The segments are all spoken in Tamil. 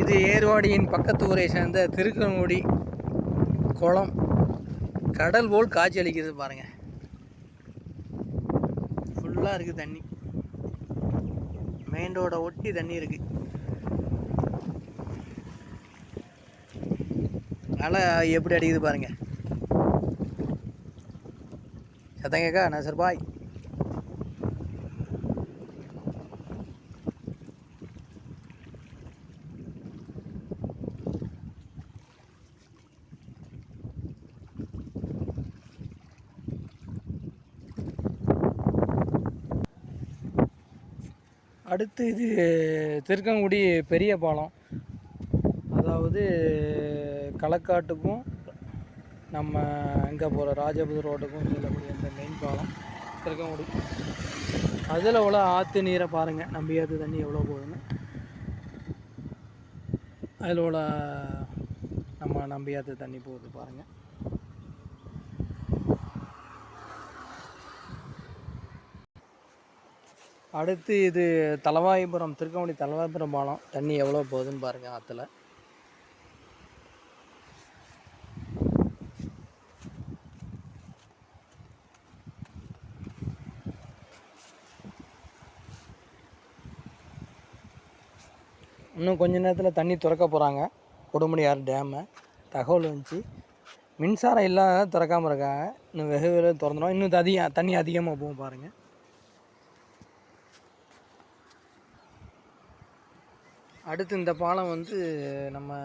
இது ஏர்வாடியின் பக்கத்து ஊரை சேர்ந்த திருக்கங்குடி குளம். கடல் போல் காட்சி அளிக்கிறது பாருங்கள். ஃபுல்லாக இருக்குது தண்ணி. மெயின் ரோடை ஒட்டி தண்ணி இருக்குது. அலை எப்படி அடிக்குது பாருங்கள். சத்தம் கேட்கா நசர் பாய். அடுத்து இது திருக்கங்குடி பெரிய பாலம். அதாவது களக்காட்டுக்கும் நம்ம எங்கே போகிற ராஜபுரம் ரோட்டுக்கும் செல்லக்கூடிய அந்த மெயின் பாலம் திருக்கங்குடி. அதில் எவ்வளோ ஆற்று நீரை பாருங்கள். நம்பியாற்று தண்ணி எவ்வளோ போகுதுன்னு. அதில் எவ்வளோ நம்ம நம்பியாற்று தண்ணி போகுது பாருங்கள். அடுத்து இது தலவாயிபுரம் திருக்கங்குடி தலவாயிபுரம் பாலம். தண்ணி எவ்வளோ போகுதுன்னு பாருங்கள் ஆற்றுல. இன்னும் கொஞ்ச நேரத்தில் தண்ணி திறக்க போகிறாங்க. கொடுமுடியாறு டேமை தகவல் வந்துச்சு. மின்சாரம் இல்லாத திறக்காமல் இருக்காங்க. இன்னும் வெகு விரைவில் திறந்துடும். இன்னும் தண்ணி அதிகமாக போகும் பாருங்கள். அடுத்து இந்த பாலம் வந்து நம்ம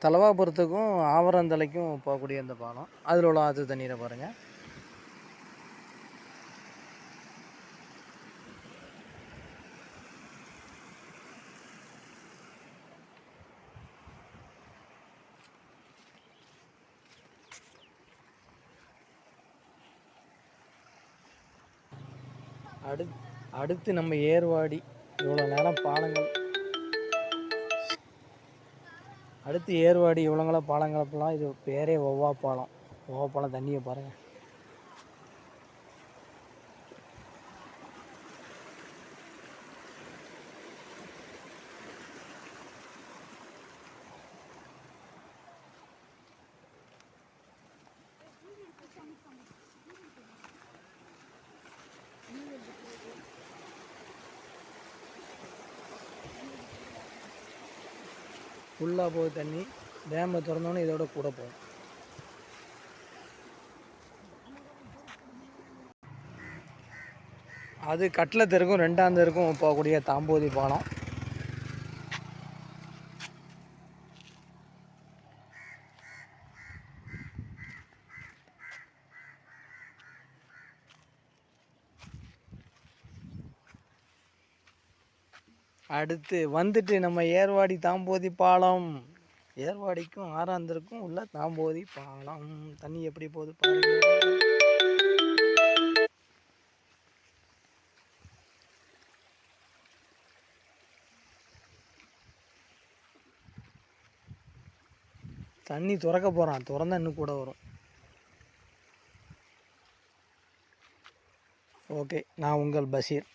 தலவாபுரத்துக்கும் ஆவரந்தலைக்கும் போகக்கூடிய இந்த பாலம். அதில் உள்ள ஆற்று தண்ணீரை பாருங்கள். அடுத்து நம்ம ஏர்வாடி இவ்வளோ நேரம் பாலங்கள். அடுத்து ஏர்வாடி இவ்வளோங்கள பாலங்களப்பெல்லாம் இது பேரே ஒவ்வா பாலம். ஒவ்வா பாலம் தண்ணியை பாருங்கள். ஃபுல்லாக போகுது தண்ணி. டேமை திறந்தோன்னே இதோட கூட போகும். அது கட்டில் தெருக்கும் 2ஆம் தெருக்கும் போகக்கூடிய தாம்போதி பாலம். அடுத்து வந்துட்டு நம்ம ஏர்வாடி தாம்போதி பாலம். ஏர்வாடிக்கும் 6ஆம் தெருக்கும் உள்ள தாம்போதி பாலம். தண்ணி எப்படி போகுது பாருங்க. தண்ணி திறக்க போகிறான். திறந்தா இன்னும் கூட வரும். ஓகே, நான் உங்கள் பஷீர்.